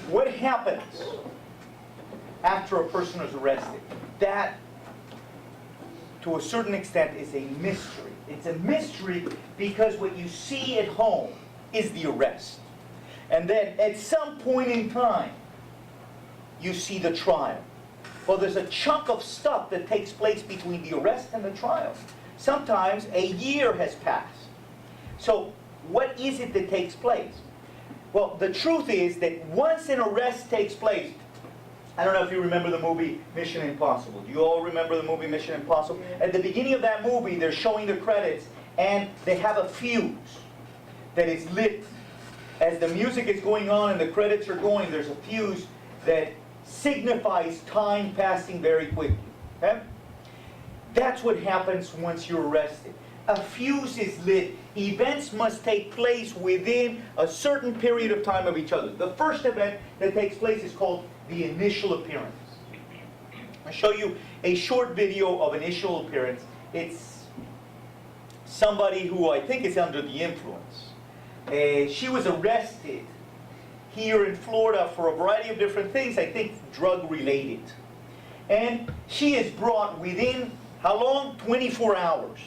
What happens after a person is arrested? That, to a certain extent, is a mystery. It's a mystery because what you see at home is the arrest. And then at some point in time, you see the trial. Well, there's a chunk of stuff that takes place between the arrest and the trial. Sometimes a year has passed. So what is it that takes place? Well, the truth is that once an arrest takes place, I don't know if you remember the movie Mission Impossible. Do you all remember the movie Mission Impossible? At the beginning of that movie, they're showing the credits, and they have a fuse that is lit. As the music is going on and the credits are going, there's a fuse that signifies time passing very quickly. Okay? That's what happens once you're arrested. A fuse is lit. Events must take place within a certain period of time of each other. The first event that takes place is called the initial appearance. I'll show you a short video of initial appearance. It's somebody who I think is under the influence. She was arrested here in Florida for a variety of different things, I think drug-related. And she is brought within, how long? 24 hours.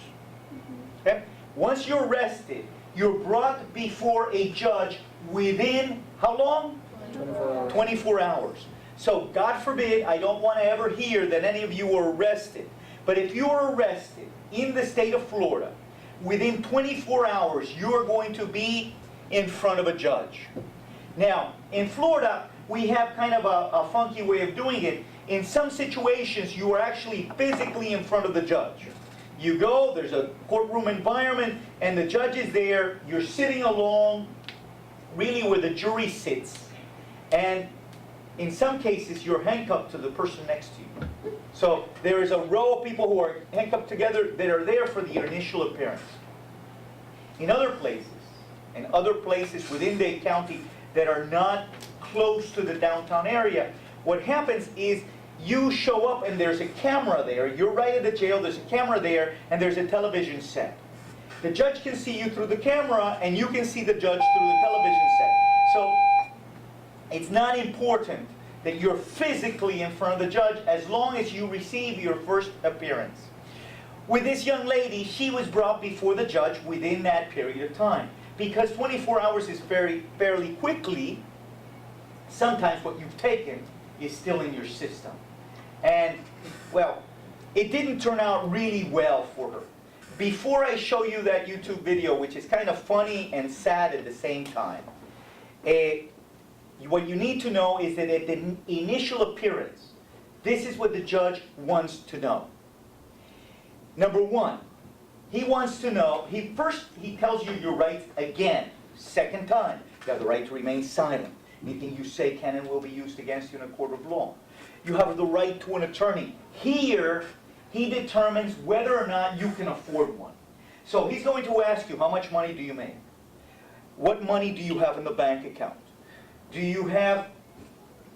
Okay? Once you're arrested, you're brought before a judge within, how long? 24 hours. 24 hours. So, God forbid, I don't want to ever hear that any of you were arrested. But if you are arrested in the state of Florida, within 24 hours, you are going to be in front of a judge. Now, in Florida, we have kind of a funky way of doing it. In some situations, you are actually physically in front of the judge. You go, there's a courtroom environment, and the judge is there. You're sitting along, really where the jury sits. And in some cases, you're handcuffed to the person next to you. So there is a row of people who are handcuffed together that are there for the initial appearance. In other places within Dade County that are not close to the downtown area, what happens is you show up and there's a camera there. You're right at the jail, there's a camera there, and there's a television set. The judge can see you through the camera, and you can see the judge through the television set. So it's not important that you're physically in front of the judge as long as you receive your first appearance. With this young lady, she was brought before the judge within that period of time. Because 24 hours is fairly quickly, sometimes what you've taken is still in your system. And, well, it didn't turn out really well for her. Before I show you that YouTube video, which is kind of funny and sad at the same time, what you need to know is that at the initial appearance, this is what the judge wants to know. Number one, he wants to know, he tells you your rights again, second time. You have the right to remain silent. Anything you say can and will be used against you in a court of law. You have the right to an attorney. Here, he determines whether or not you can afford one. So he's going to ask you, how much money do you make? What money do you have in the bank account? Do you have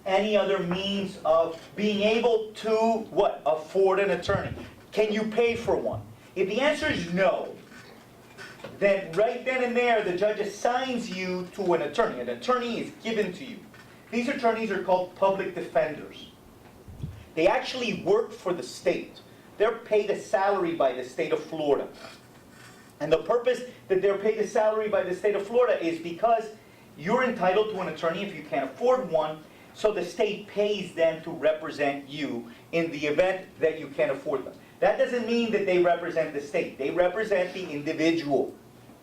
any other means of being able to, what, afford an attorney? Can you pay for one? If the answer is no, then right then and there, the judge assigns you to an attorney. An attorney is given to you. These attorneys are called public defenders. They actually work for the state. They're paid a salary by the state of Florida. And the purpose that they're paid a salary by the state of Florida is because you're entitled to an attorney if you can't afford one, so the state pays them to represent you in the event that you can't afford them. That doesn't mean that they represent the state. They represent the individual.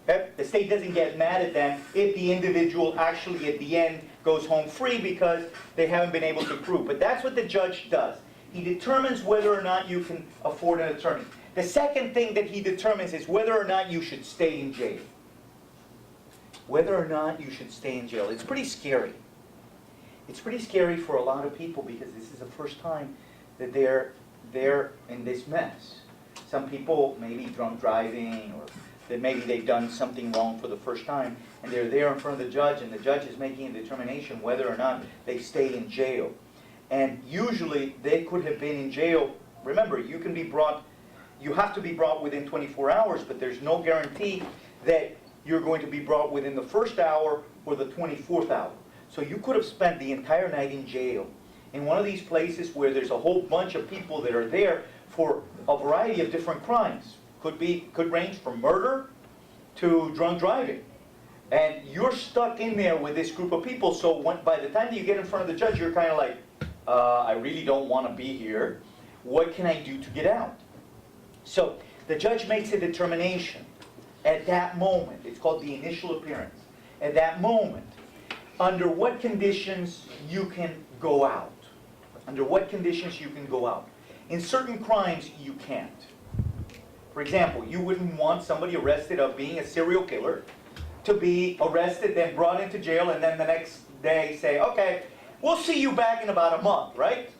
Okay? The state doesn't get mad at them if the individual actually at the end goes home free because they haven't been able to prove. But that's what the judge does. He determines whether or not you can afford an attorney. The second thing that he determines is whether or not you should stay in jail. Whether or not you should stay in jail. It's pretty scary. It's pretty scary for a lot of people because this is the first time that they're in this mess. Some people may be drunk driving, or that maybe they've done something wrong for the first time, and they're there in front of the judge, and the judge is making a determination whether or not they stay in jail. And usually they could have been in jail. Remember, you have to be brought within 24 hours, but there's no guarantee that you're going to be brought within the first hour or the 24th hour. So you could have spent the entire night in jail, in one of these places where there's a whole bunch of people that are there for a variety of different crimes. Could range from murder to drunk driving. And you're stuck in there with this group of people, so by the time you get in front of the judge, you're kind of like, I really don't want to be here. What can I do to get out? So the judge makes a determination at that moment. It's called the initial appearance. At that moment, under what conditions you can go out. Under what conditions you can go out. In certain crimes, you can't. For example, you wouldn't want somebody arrested of being a serial killer to be arrested, then brought into jail, and then the next day say, okay, we'll see you back in about a month, right?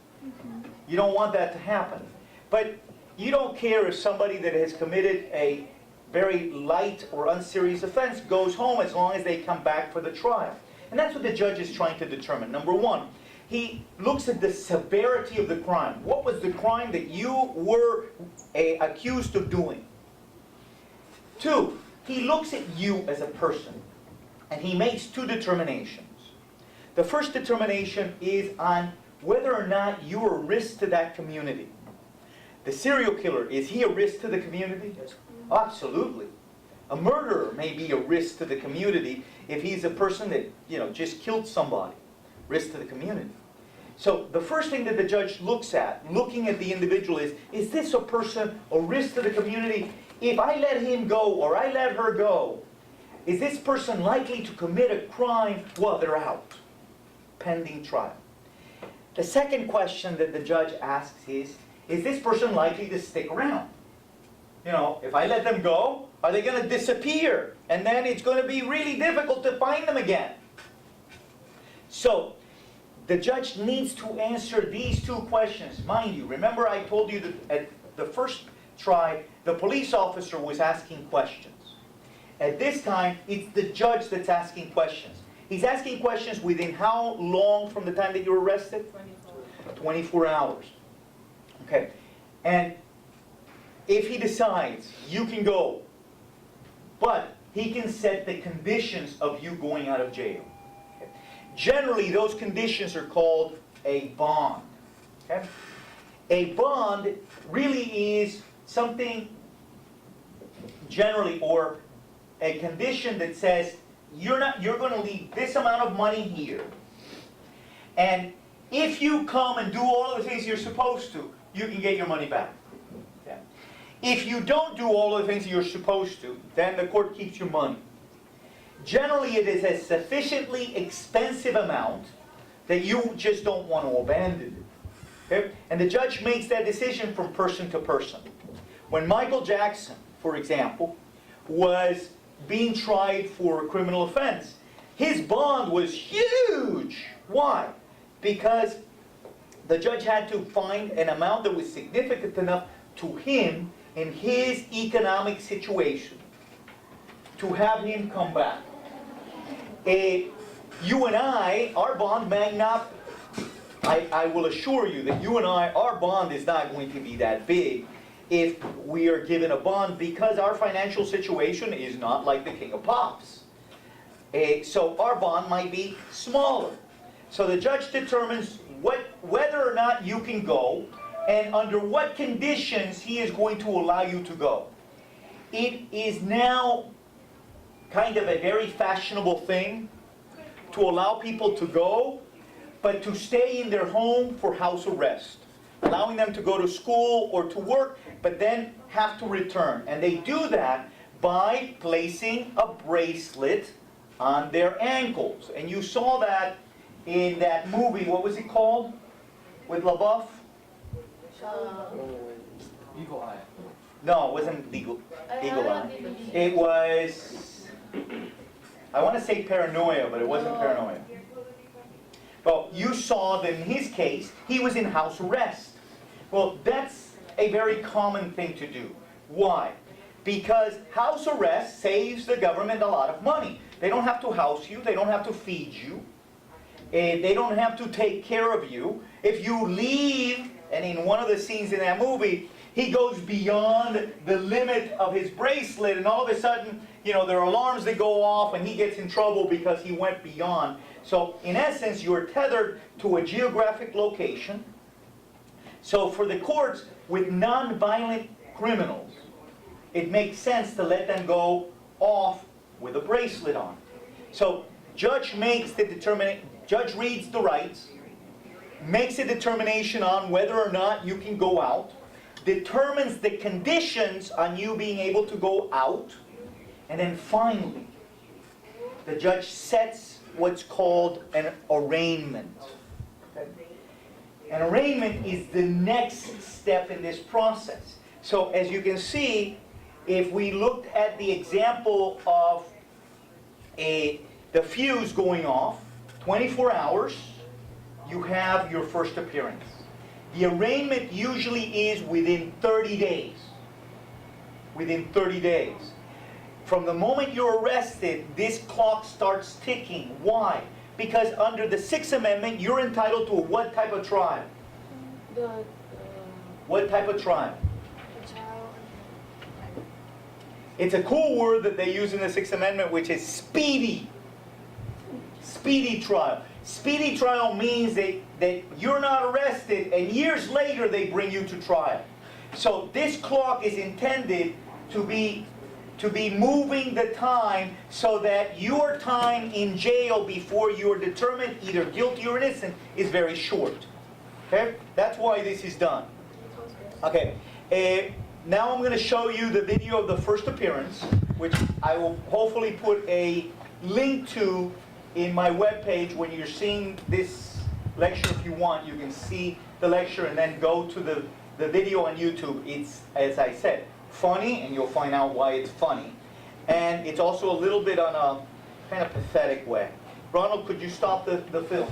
You don't want that to happen. But you don't care if somebody that has committed a very light or unserious offense goes home as long as they come back for the trial. And that's what the judge is trying to determine. Number one, he looks at the severity of the crime. What was the crime that you were accused of doing? Two, he looks at you as a person, and he makes two determinations. The first determination is on whether or not you are a risk to that community. The serial killer, is he a risk to the community? Yes. Absolutely. A murderer may be a risk to the community if he's a person that, just killed somebody. Risk to the community. So the first thing that the judge looks at, looking at the individual, is this a person a risk to the community? If I let him go or I let her go, is this person likely to commit a crime while they're out, pending trial? The second question that the judge asks is this person likely to stick around? If I let them go, are they going to disappear? And then it's going to be really difficult to find them again. So, the judge needs to answer these two questions. Mind you, remember I told you that at the first try, the police officer was asking questions. At this time, it's the judge that's asking questions. He's asking questions within how long from the time that you were arrested? 24 hours. Okay. And if he decides you can go, but he can set the conditions of you going out of jail. Okay. Generally, those conditions are called a bond. Okay. A bond really is something generally, or a condition that says you're going to leave this amount of money here, and if you come and do all the things you're supposed to, you can get your money back. Okay. If you don't do all the things you're supposed to, then the court keeps your money. Generally, it is a sufficiently expensive amount that you just don't want to abandon it. Okay? And the judge makes that decision from person to person. When Michael Jackson, for example, was being tried for a criminal offense, his bond was huge. Why? Because the judge had to find an amount that was significant enough to him in his economic situation to have him come back. You and I, our bond may not, I will assure you that you and I, our bond is not going to be that big if we are given a bond, because our financial situation is not like the King of Pops. So our bond might be smaller. So the judge determines whether or not you can go and under what conditions he is going to allow you to go. It is now kind of a very fashionable thing to allow people to go, but to stay in their home for house arrest. Allowing them to go to school or to work, but then have to return. And they do that by placing a bracelet on their ankles. And you saw that in that movie, what was it called? With LaBeouf? Eagle Eye. No, it wasn't Eagle Eye. It was, I want to say Paranoia, but it wasn't Paranoia. Well, you saw that in his case, he was in house arrest. Well, that's a very common thing to do. Why? Because house arrest saves the government a lot of money. They don't have to house you. They don't have to feed you. They don't have to take care of you. If you leave, and in one of the scenes in that movie, he goes beyond the limit of his bracelet, and all of a sudden, there are alarms that go off, and he gets in trouble because he went beyond. So in essence, you're tethered to a geographic location. So for the courts with non-violent criminals, it makes sense to let them go off with a bracelet on. So judge reads the rights, makes a determination on whether or not you can go out, determines the conditions on you being able to go out, and then finally, the judge sets what's called an arraignment. Okay? An arraignment is the next step in this process. So as you can see, if we looked at the example of the fuse going off, 24 hours, you have your first appearance. The arraignment usually is within 30 days. Within 30 days. From the moment you're arrested, this clock starts ticking. Why? Because under the Sixth Amendment, you're entitled to what type of trial? What type of trial? It's a cool word that they use in the Sixth Amendment, which is speedy. Speedy trial. Speedy trial means that you're not arrested and years later they bring you to trial. So this clock is intended to be moving the time so that your time in jail before you are determined either guilty or innocent is very short. Okay? That's why this is done. Okay. Now I'm going to show you the video of the first appearance, which I will hopefully put a link to in my webpage. When you're seeing this lecture, if you want, you can see the lecture and then go to the video on YouTube. It's, as I said, funny, and you'll find out why it's funny. And it's also a little bit on a kind of pathetic way. Ronald, could you stop the film?